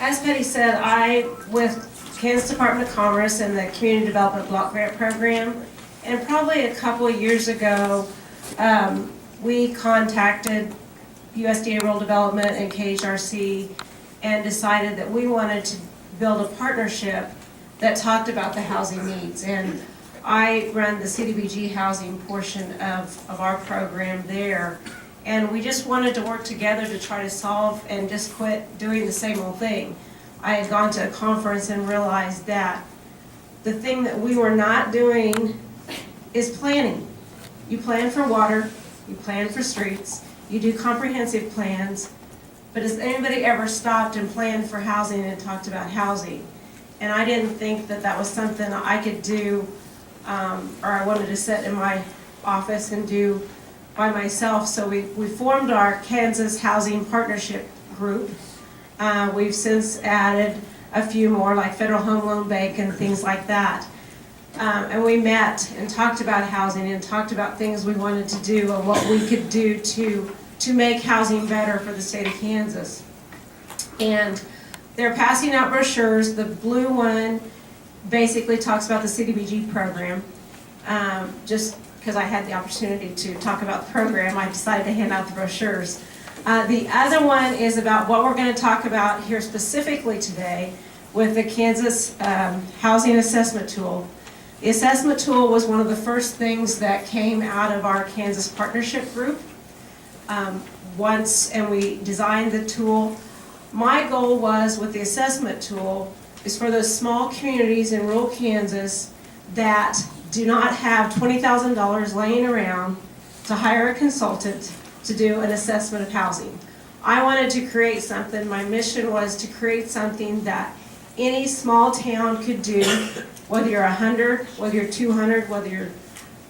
As Patty said, I, with Kansas Department of Commerce and the Community Development Block Grant Program, and probably a couple of years ago, we contacted USDA Rural Development and KHRC and decided that we wanted to build a partnership that talked about the housing needs. And I run the CDBG housing portion of our program there. And we just wanted to work together to try to solve and just quit doing the same old thing. I had gone to a conference and realized that the thing that we were not doing is planning. You plan for water, you plan for streets, you do comprehensive plans, but has anybody ever stopped and planned for housing and talked about housing? And I didn't think that that was something I could do, or I wanted to sit in my office and do by myself. So we formed our Kansas Housing Partnership Group. We've since added a few more, like Federal Home Loan Bank and things like that. And we met and talked about housing and talked about things we wanted to do and what we could do to make housing better for the state of Kansas. And they're passing out brochures. The blue one basically talks about the CDBG program. Just because I had the opportunity to talk about the program, I decided to hand out the brochures. The other one is about what we're going to talk about here specifically today with the Kansas Housing Assessment Tool. The assessment tool was one of the first things that came out of our Kansas Partnership Group. And we designed the tool. My goal was with the assessment tool is for those small communities in rural Kansas that do not have $20,000 laying around to hire a consultant to do an assessment of housing. I wanted to create something. My mission was to create something that any small town could do, whether you're 100, whether you're 200, whether you're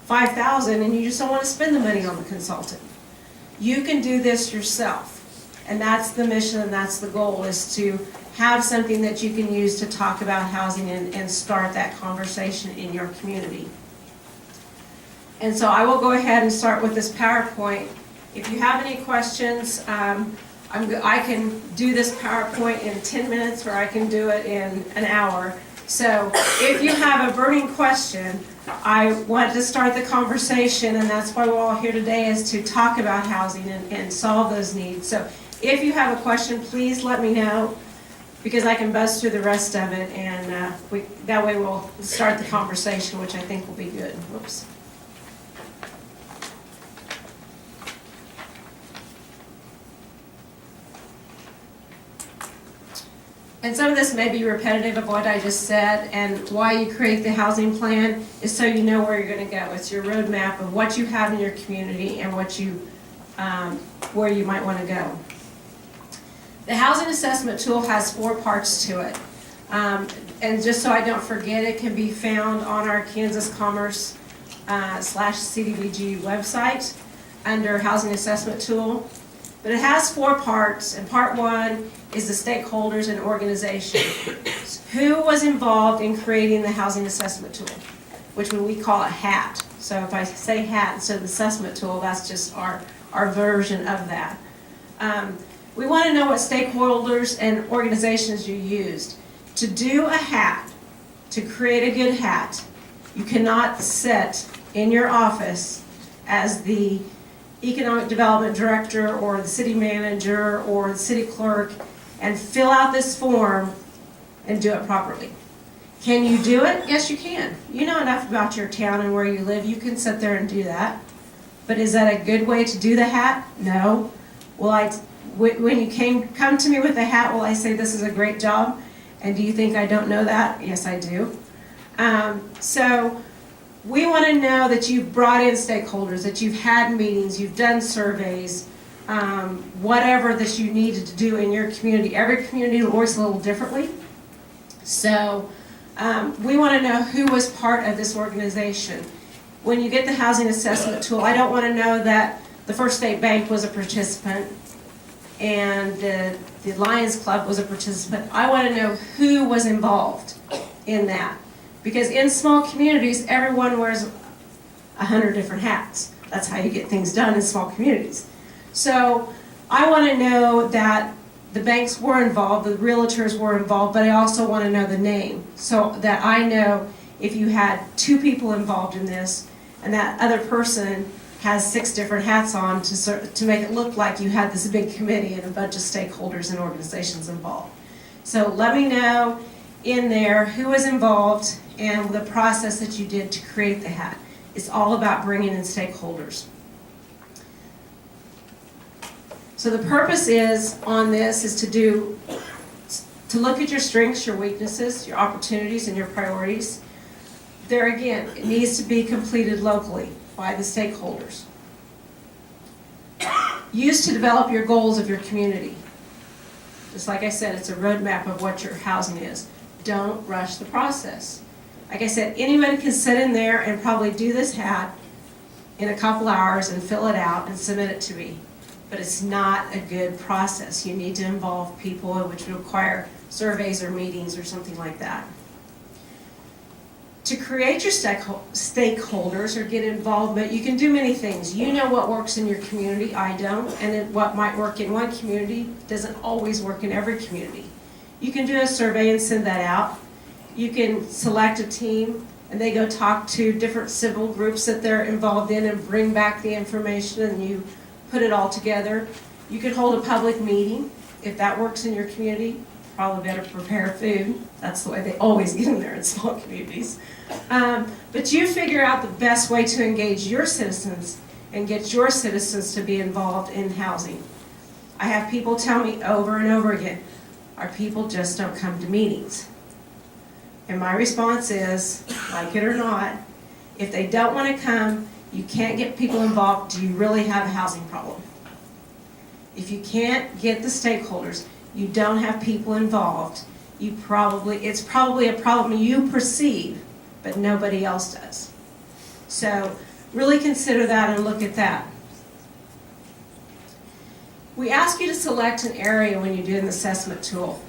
5,000, and you just don't want to spend the money on the consultant. You can do this yourself. And that's the mission and that's the goal, is to have something that you can use to talk about housing and start that conversation in your community. And so I will go ahead and start with this PowerPoint. If you have any questions, I can do this PowerPoint in 10 minutes or I can do it in an hour. So if you have a burning question, I want to start the conversation, and that's why we're all here today, is to talk about housing and solve those needs. So if you have a question, please let me know, because I can buzz through the rest of it, and that way we'll start the conversation, which I think will be good. Whoops. And some of this may be repetitive of what I just said, and why you create the housing plan is so you know where you're going to go. It's your roadmap of what you have in your community and what you, where you might want to go. The housing assessment tool has 4 parts to it. And just so I don't forget, it can be found on our Kansas Commerce /CDBG website under housing assessment tool. But it has 4 parts, and part 1 is the stakeholders and organization. Who was involved in creating the housing assessment tool, which we call a HAT. So if I say HAT instead of the assessment tool, that's just our version of that. We want to know what stakeholders and organizations you used. To do a HAT, to create a good HAT, you cannot sit in your office as the economic development director or the city manager or the city clerk and fill out this form and do it properly. Can you do it? Yes, you can. You know enough about your town and where you live. You can sit there and do that. But is that a good way to do the HAT? No. When you come to me with a HAT, will I say this is a great job? And do you think I don't know that? Yes, I do. So we want to know that you've brought in stakeholders, that you've had meetings, you've done surveys, whatever that you needed to do in your community. Every community works a little differently. So we want to know who was part of this organization. When you get the housing assessment tool, I don't want to know that the First State Bank was a participant and the Lions Club was a participant. I want to know who was involved in that. Because in small communities, everyone wears 100 different hats. That's how you get things done in small communities. So I want to know that the banks were involved, the realtors were involved, but I also want to know the name so that I know if you had 2 people involved in this and that other person has 6 different hats on to make it look like you had this big committee and a bunch of stakeholders and organizations involved. So let me know in there who was involved and the process that you did to create the hat. It's all about bringing in stakeholders. So the purpose is on this is to look at your strengths, your weaknesses, your opportunities, and your priorities. There again, it needs to be completed locally by the stakeholders. Used to develop your goals of your community. Just like I said, it's a roadmap of what your housing is. Don't rush the process. Like I said, anybody can sit in there and probably do this hat in a couple hours and fill it out and submit it to me. But it's not a good process. You need to involve people, which would require surveys or meetings or something like that. To create your stakeholders or get involvement, you can do many things. You know what works in your community, I don't, and what might work in one community doesn't always work in every community. You can do a survey and send that out. You can select a team and they go talk to different civil groups that they're involved in and bring back the information and you put it all together. You could hold a public meeting if that works in your community. Probably better prepare food. That's the way they always get in there in small communities. But you figure out the best way to engage your citizens and get your citizens to be involved in housing. I have people tell me over and over again, our people just don't come to meetings. And my response is, like it or not, if they don't want to come, you can't get people involved, do you really have a housing problem? If you can't get the stakeholders, you don't have people involved, it's probably a problem you perceive, but nobody else does. So really consider that and look at that. We ask you to select an area when you do an assessment tool.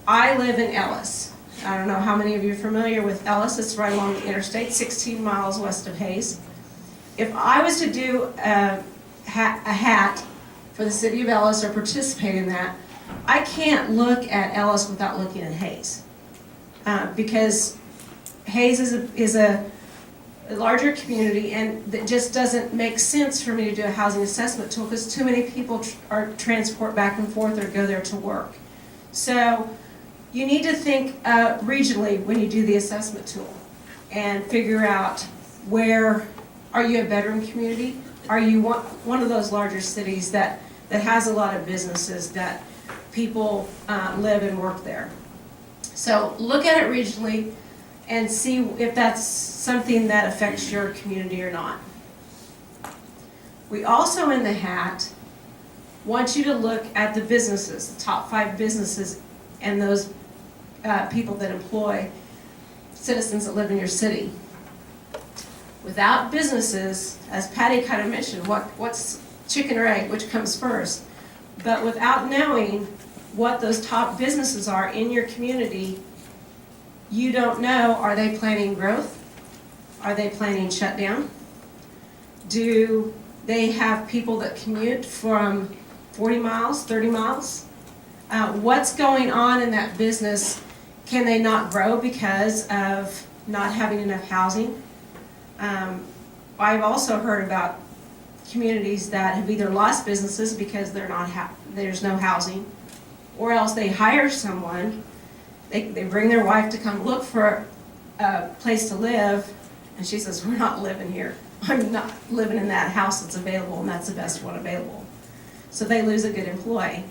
I live in Ellis. I don't know how many of you are familiar with Ellis. It's right along the interstate, 16 miles west of Hayes. If I was to do a hat for the city of Ellis or participate in that, I can't look at Ellis without looking at Hayes. Because Hayes is a larger community and it just doesn't make sense for me to do a housing assessment tool because too many people transport back and forth or go there to work. So you need to think regionally when you do the assessment tool and figure out where, are you a bedroom community? Are you one of those larger cities that has a lot of businesses that people live and work there? So look at it regionally and see if that's something that affects your community or not. We also in the hat want you to look at the businesses, the top 5 businesses and those people that employ citizens that live in your city. Without businesses, as Patty kind of mentioned, what's chicken or egg, which comes first? But without knowing what those top businesses are in your community, you don't know, are they planning growth? Are they planning shutdown? Do they have people that commute from 40 miles, 30 miles? What's going on in that business? Can they not grow because of not having enough housing? I've also heard about communities that have either lost businesses because there's no housing, or else they hire someone, they bring their wife to come look for a place to live, and she says, we're not living here. I'm not living in that house that's available, and that's the best one available. So they lose a good employee.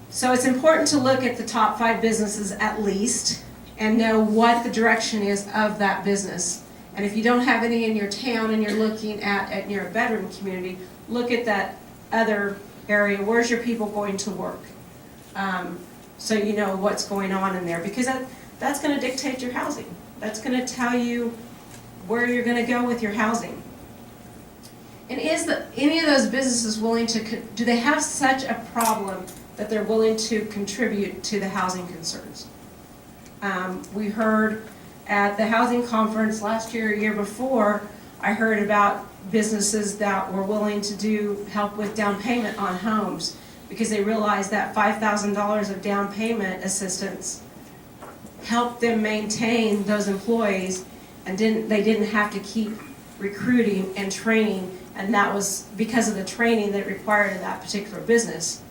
So it's important to look at the top 5 businesses at least and know what the direction is of that business. And if you don't have any in your town and you're looking at your bedroom community, look at that other area. Where's your people going to work? So you know what's going on in there, because that's going to dictate your housing. That's going to tell you where you're going to go with your housing. And is any of those businesses willing to, do they have such a problem that they're willing to contribute to the housing concerns? We heard at the housing conference last year, year before, I heard about businesses that were willing to help with down payment on homes because they realized that $5,000 of down payment assistance helped them maintain those employees, and they didn't have to keep recruiting and training, and that was because of the training that it required in that particular business.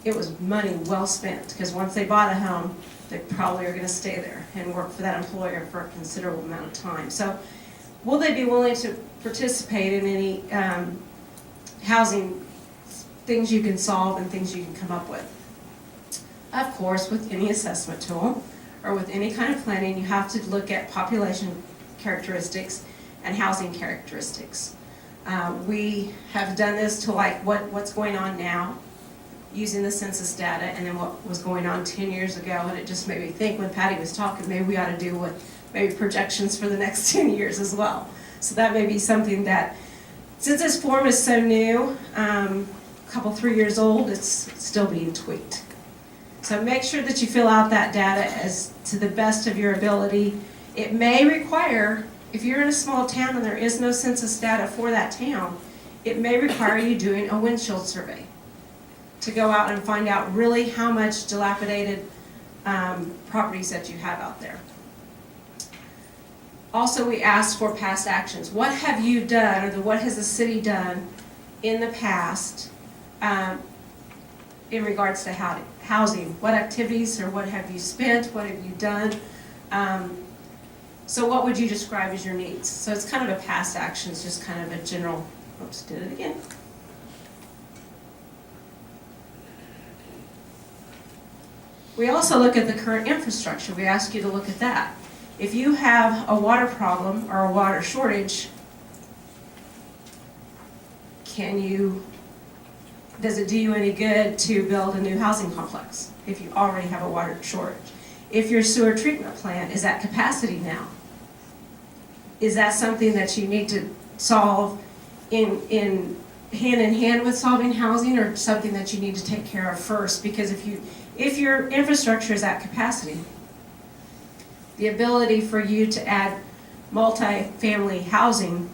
It was money well spent, because once they bought a home, they probably are going to stay there and work for that employer for a considerable amount of time. So will they be willing to participate in any housing things you can solve and things you can come up with? Of course, with any assessment tool or with any kind of planning, you have to look at population characteristics and housing characteristics. We have done this to like what's going on now, using the census data, and then what was going on 10 years ago, and it just made me think when Patty was talking, maybe we ought to do maybe projections for the next 10 years as well. So that may be something that, since this form is so new, a couple, 3 years old, it's still being tweaked. So make sure that you fill out that data as to the best of your ability. It may require, if you're in a small town and there is no census data for that town, it may require you doing a windshield survey to go out and find out really how much dilapidated properties that you have out there. Also, we asked for past actions. What have you done, or what has the city done in the past in regards to housing? What activities, or what have you spent? What have you done? So what would you describe as your needs? So it's kind of a past actions, just kind of a general, oops, did it again. We also look at the current infrastructure. We ask you to look at that. If you have a water problem or a water shortage, does it do you any good to build a new housing complex if you already have a water shortage? If your sewer treatment plant is at capacity now, is that something that you need to solve in hand in hand with solving housing, or something that you need to take care of first? Because if your infrastructure is at capacity, the ability for you to add multi-family housing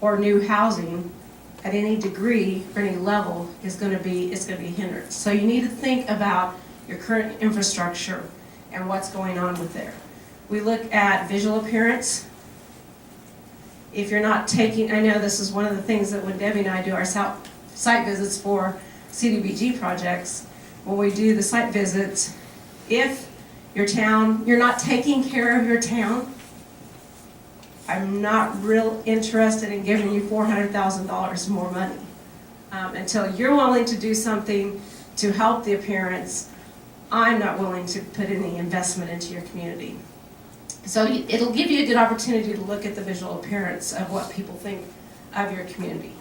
or new housing at any degree or any level is going to be hindered. So you need to think about your current infrastructure and what's going on with there. We look at visual appearance. If you're not taking, I know this is one of the things that when Debbie and I do our site visits for CDBG projects, when we do the site visits, if you're not taking care of your town, I'm not real interested in giving you $400,000 more money. Until you're willing to do something to help the appearance, I'm not willing to put any investment into your community. So it'll give you a good opportunity to look at the visual appearance of what people think of your community.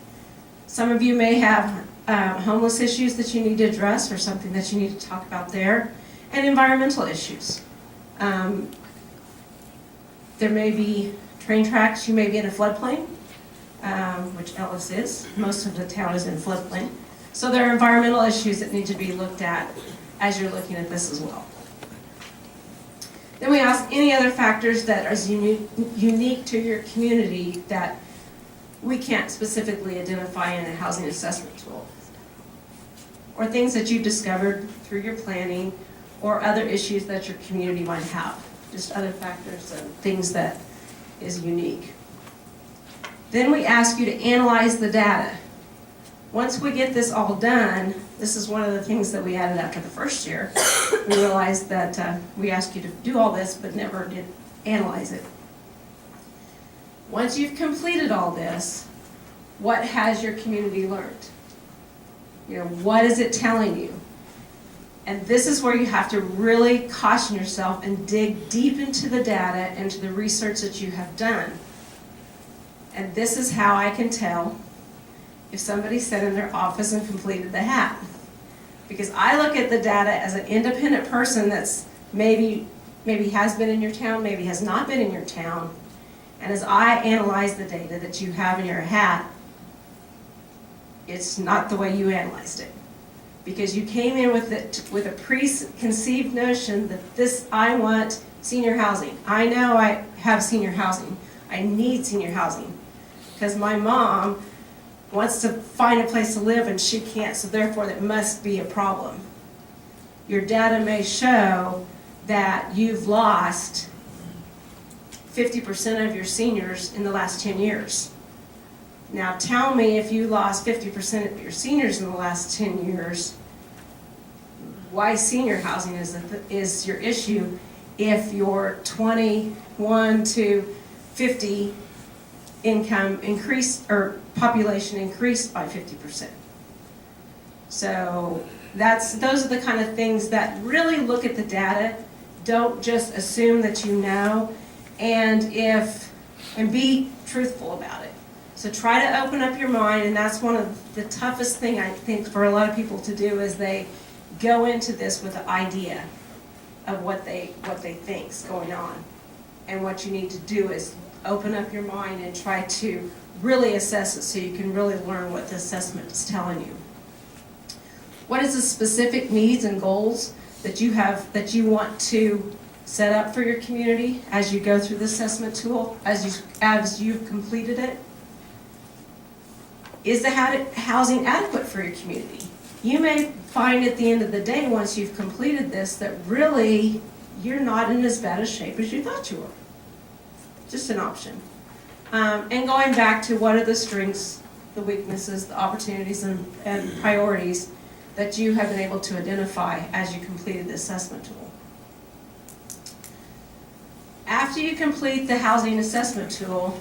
Some of you may have homeless issues that you need to address, or something that you need to talk about there, and environmental issues. There may be train tracks, you may be in a floodplain, which Ellis is. Most of the town is in floodplain. So there are environmental issues that need to be looked at as you're looking at this as well. Then we ask any other factors that are unique to your community that we can't specifically identify in a housing assessment tool, or things that you've discovered through your planning, or other issues that your community might have, just other factors and things that is unique. Then we ask you to analyze the data. Once we get this all done, this is one of the things that we added after the first year. We realized that we asked you to do all this, but never did analyze it. Once you've completed all this, what has your community learned? What is it telling you? And this is where you have to really caution yourself and dig deep into the data and to the research that you have done. And this is how I can tell if somebody sat in their office and completed the hat. Because I look at the data as an independent person that's maybe has been in your town, maybe has not been in your town. And as I analyze the data that you have in your hat, it's not the way you analyzed it. Because you came in with a preconceived notion that I want senior housing. I know I have senior housing. I need senior housing. Because my mom wants to find a place to live and she can't, so therefore that must be a problem. Your data may show that you've lost 50% of your seniors in the last 10 years. Now tell me, if you lost 50% of your seniors in the last 10 years, why senior housing is your issue if your 21 to 50 income increased, or population increased by 50%. So those are the kind of things that really look at the data. Don't just assume that you know, and be truthful about it. So try to open up your mind, and that's one of the toughest thing I think for a lot of people to do, is they go into this with an idea of what they think's going on. And what you need to do is open up your mind and try to really assess it so you can really learn what the assessment is telling you. What is the specific needs and goals that you have, that you want to set up for your community as you go through the assessment tool, as you've completed it? Is the housing adequate for your community? You may find at the end of the day, once you've completed this, that really you're not in as bad a shape as you thought you were. Just an option. And going back to what are the strengths, the weaknesses, the opportunities, and priorities that you have been able to identify as you completed the assessment tool. After you complete the housing assessment tool,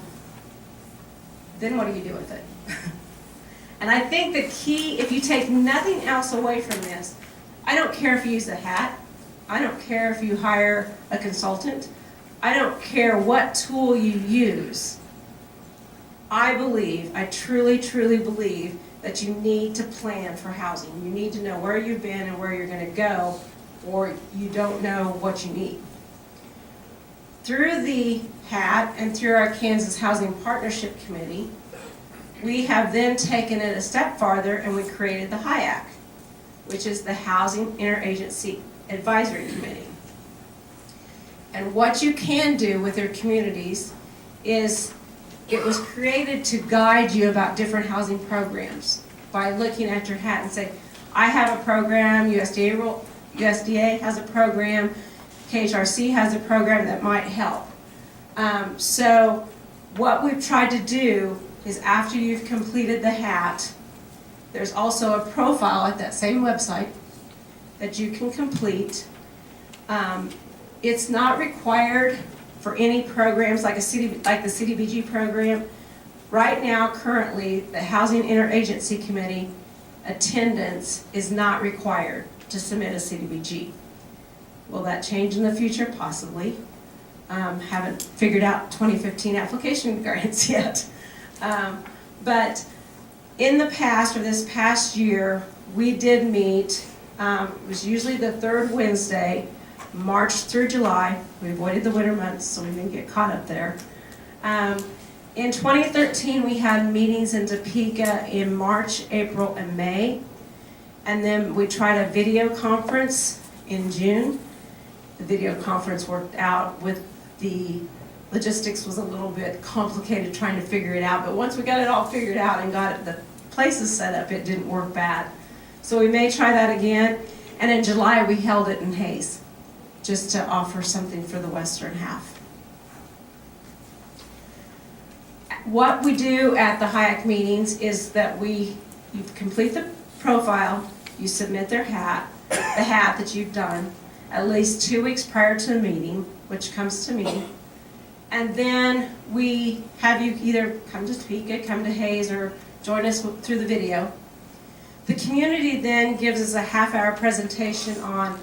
then what do you do with it? And I think the key, if you take nothing else away from this, I don't care if you use a hat, I don't care if you hire a consultant, I don't care what tool you use. I truly, truly believe that you need to plan for housing. You need to know where you've been and where you're going to go, or you don't know what you need. Through the HAT and through our Kansas Housing Partnership Committee, we have then taken it a step farther and we created the HIAC, which is the Housing Interagency Advisory Committee. And what you can do with your communities is, it was created to guide you about different housing programs by looking at your hat and say, I have a program, USDA has a program, KHRC has a program that might help. So what we've tried to do is, after you've completed the HAT, there's also a profile at that same website that you can complete. It's not required for any programs like the CDBG program. Right now, currently, the Housing Interagency Committee attendance is not required to submit a CDBG. Will that change in the future? Possibly. Haven't figured out 2015 application grants yet. But in the past, or this past year, we did meet, it was usually the third Wednesday, March through July. We avoided the winter months so we didn't get caught up there. In 2013, we had meetings in Topeka in March, April, and May. And then we tried a video conference in June. The video conference worked out. With the logistics was a little bit complicated trying to figure it out, but once we got it all figured out and got the places set up, it didn't work bad. So we may try that again. And in July, we held it in Hayes, just to offer something for the western half. What we do at the HIAC meetings is that you complete the profile, you submit the HAT that you've done at least 2 weeks prior to the meeting, which comes to me. And then we have you either come to Topeka, come to Hayes, or join us through the video. The community then gives us a half-hour presentation on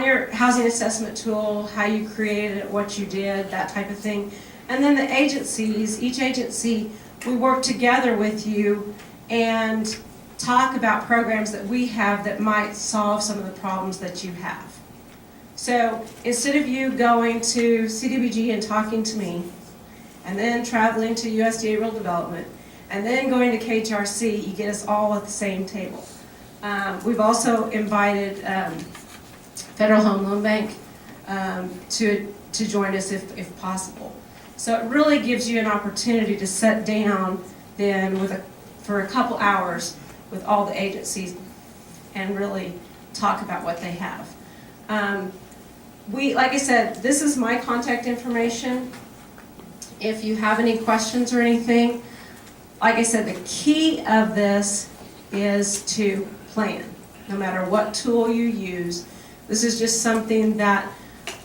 your housing assessment tool, how you created it, what you did, that type of thing. And then the agencies, each agency, we work together with you and talk about programs that we have that might solve some of the problems that you have. So instead of you going to CDBG and talking to me, and then traveling to USDA Rural Development, and then going to KHRC, you get us all at the same table. We've also invited Federal Home Loan Bank to join us if possible. So it really gives you an opportunity to sit down then with for a couple hours with all the agencies and really talk about what they have. Like I said, this is my contact information. If you have any questions or anything, like I said, the key of this is to plan. No matter what tool you use, this is just something that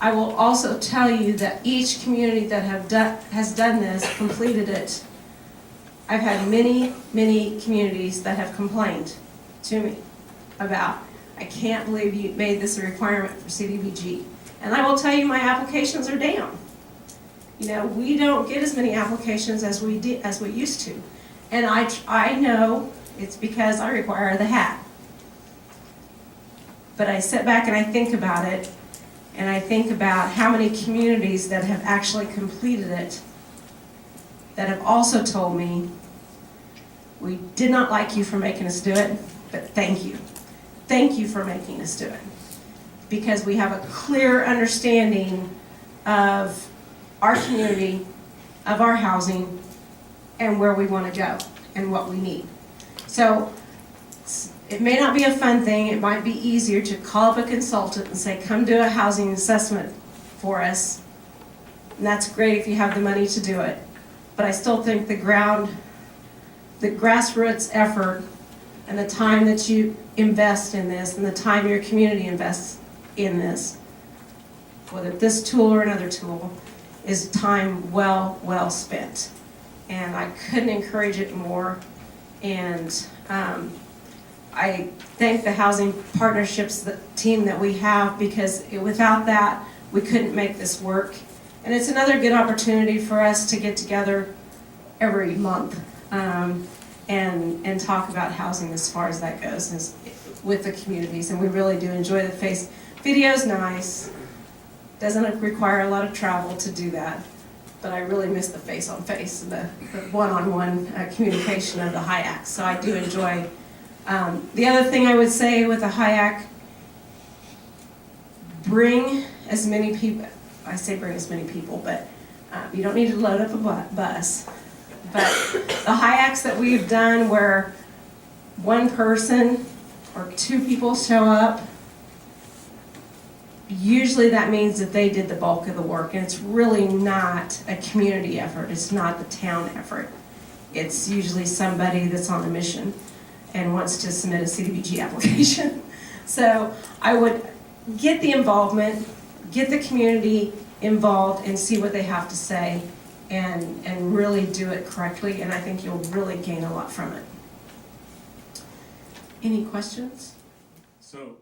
I will also tell you that each community that has done this, completed it. I've had many, many communities that have complained to me about, I can't believe you made this a requirement for CDBG. And I will tell you, my applications are down. You know, we don't get as many applications as we used to. And I know it's because I require the hat. But I sit back and I think about it, and I think about how many communities that have actually completed it that have also told me, we did not like you for making us do it, but thank you. Thank you for making us do it. Because we have a clear understanding of our community, of our housing, and where we want to go and what we need. So it may not be a fun thing. It might be easier to call up a consultant and say, come do a housing assessment for us. And that's great if you have the money to do it. But I still think the grassroots effort and the time that you invest in this and the time your community invests in this, whether this tool or another tool, is time well spent. And I couldn't encourage it more. And I thank the housing partnerships team that we have, because without that, we couldn't make this work. And it's another good opportunity for us to get together every month and talk about housing as far as that goes with the communities. And we really do enjoy the face. Video's nice. Doesn't require a lot of travel to do that. But I really miss the face-on-face, the one-on-one communication of the HIAC. So I do enjoy. The other thing I would say with the HIAC, bring as many people. I say bring as many people, but you don't need to load up a bus. But the HIACs that we've done where one person or two people show up, usually that means that they did the bulk of the work, and it's really not a community effort. It's not the town effort. It's usually somebody that's on a mission and wants to submit a CDBG application. So I would get the involvement, get the community involved and see what they have to say, and really do it correctly, and I think you'll really gain a lot from it. Any questions? So